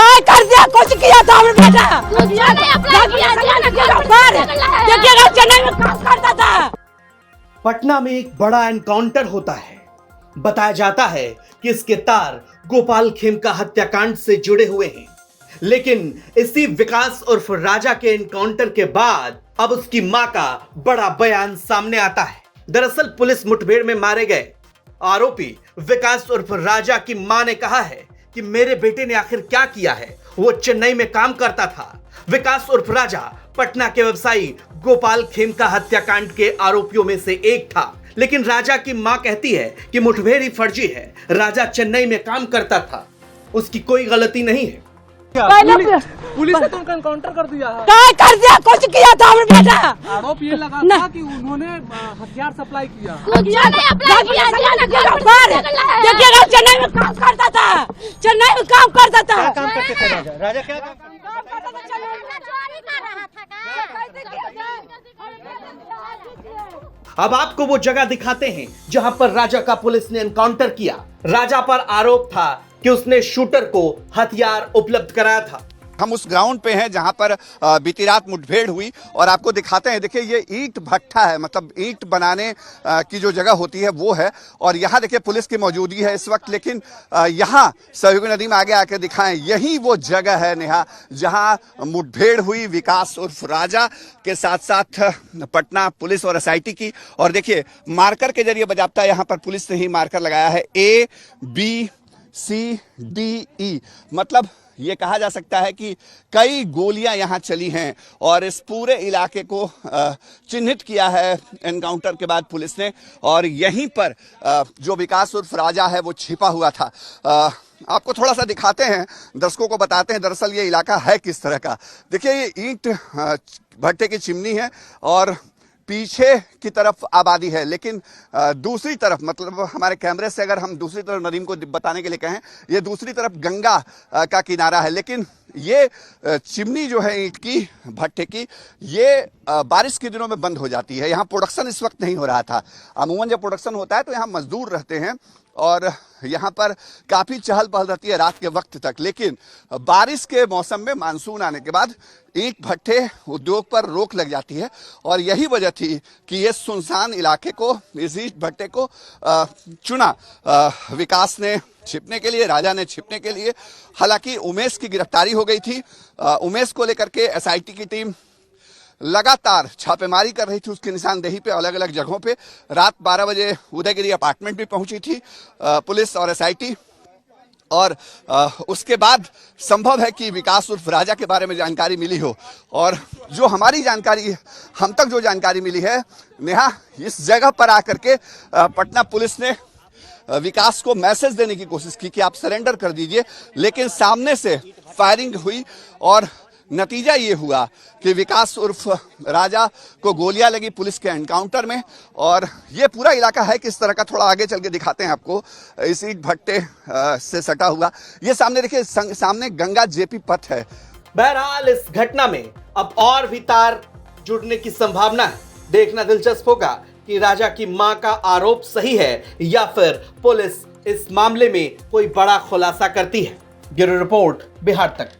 क्या कर दिया? कुछ किया था हमने बेटा? देखिएगा चेन्नई में काम करता था। पटना में एक बड़ा एनकाउंटर होता है। बताया जाता है कि इसके तार गोपाल खेमका हत्याकांड से जुड़े हुए हैं, लेकिन इसी विकास उर्फ राजा के एनकाउंटर के बाद अब उसकी मां का बड़ा बयान सामने आता है। दरअसल पुलिस मुठभेड़ में मारे गए आरोपी विकास उर्फ राजा की मां ने कहा है कि मेरे बेटे ने आखिर क्या किया है, वो चेन्नई में काम करता था। विकास उर्फ राजा पटना के व्यवसायी गोपाल खेमका हत्याकांड के आरोपियों में से एक था, लेकिन राजा की मां कहती है कि मुठभेड़ ही फर्जी है। राजा चेन्नई में काम करता था, उसकी कोई गलती नहीं है। पुलिस ने तो उनका एनकाउंटर कर दिया है। क्या कर दिया? कुछ किया था हमने बेटा? आरोप ये लगा था कि उन्होंने हथियार सप्लाई किया। देखिएगा चेन्नई में काम करता था। चेन्नई में काम करता था। काम करते थे राजा? राजा क्या काम अब आपको वो जगह दिखाते हैं जहां पर राजा का पुलिस ने एनकाउंटर किया। राजा पर आरोप था कि उसने शूटर को हथियार उपलब्ध कराया था। हम उस ग्राउंड पे हैं जहां पर बीती रात मुठभेड़ हुई और आपको दिखाते हैं। देखिए ये ईंट भट्ठा है, मतलब ईंट बनाने की जो जगह होती है वो है, और यहाँ देखिए पुलिस की मौजूदगी है इस वक्त। लेकिन यहाँ सहयोगी नदी में आगे आकर दिखाएं, यही वो जगह है नेहा जहां मुठभेड़ हुई विकास उर्फ राजा के साथ साथ पटना पुलिस और एसआईटी की। और देखिए मार्कर के जरिए बाजाबता यहाँ पर पुलिस ने ही मार्कर लगाया है ABCDE, मतलब ये कहा जा सकता है कि कई गोलियां यहां चली हैं और इस पूरे इलाके को चिन्हित किया है एनकाउंटर के बाद पुलिस ने। और यहीं पर जो विकास उर्फ राजा है वो छिपा हुआ था। आपको थोड़ा सा दिखाते हैं, दर्शकों को बताते हैं दरअसल ये इलाका है किस तरह का। देखिए ये ईंट भट्टे की चिमनी है और पीछे की तरफ आबादी है, लेकिन दूसरी तरफ, मतलब हमारे कैमरे से अगर हम दूसरी तरफ नदीम को बताने के लिए कहें, ये दूसरी तरफ गंगा का किनारा है। लेकिन ये चिमनी जो है ईंट की भट्टे की, ये बारिश के दिनों में बंद हो जाती है। यहाँ प्रोडक्शन इस वक्त नहीं हो रहा था। अमूमन जब प्रोडक्शन होता है तो यहाँ मजदूर रहते हैं और यहाँ पर काफ़ी चहल पहल रहती है रात के वक्त तक। लेकिन बारिश के मौसम में मानसून आने के बाद ईंट भट्टे उद्योग पर रोक लग जाती है और यही वजह थी कि ये सुनसान इलाके को, इस ईंट भट्टे को चुना विकास ने छिपने के लिए, राजा ने छिपने के लिए। हालांकि उमेश की गिरफ्तारी हो गई थी। उमेश को लेकर के एसआईटी की टीम लगातार छापेमारी कर रही थी उसकी निशानदेही पे, अलग अलग जगहों पे। रात 12 बजे उदयगिरी अपार्टमेंट भी पहुंची थी पुलिस और एसआईटी। और उसके बाद संभव है कि विकास उर्फ राजा के बारे में जानकारी मिली हो। और जो हमारी जानकारी, हम तक जो जानकारी मिली है नेहा, इस जगह पर आकर के पटना पुलिस ने विकास को मैसेज देने की कोशिश की कि आप सरेंडर कर दीजिए, लेकिन सामने से फायरिंग हुई और नतीजा ये हुआ कि विकास उर्फ राजा को गोलियां लगी पुलिस के एनकाउंटर में। और ये पूरा इलाका है किस तरह का, थोड़ा आगे चल के दिखाते हैं आपको। इस ईंट भट्टे से सटा हुआ ये सामने देखिए, सामने गंगा जेपी पथ है। बहरहाल इस घटना में अब और भी तार जुड़ने की संभावना है। देखना दिलचस्प होगा कि राजा की मां का आरोप सही है या फिर पुलिस इस मामले में कोई बड़ा खुलासा करती है। ब्यूरो रिपोर्ट, बिहार तक।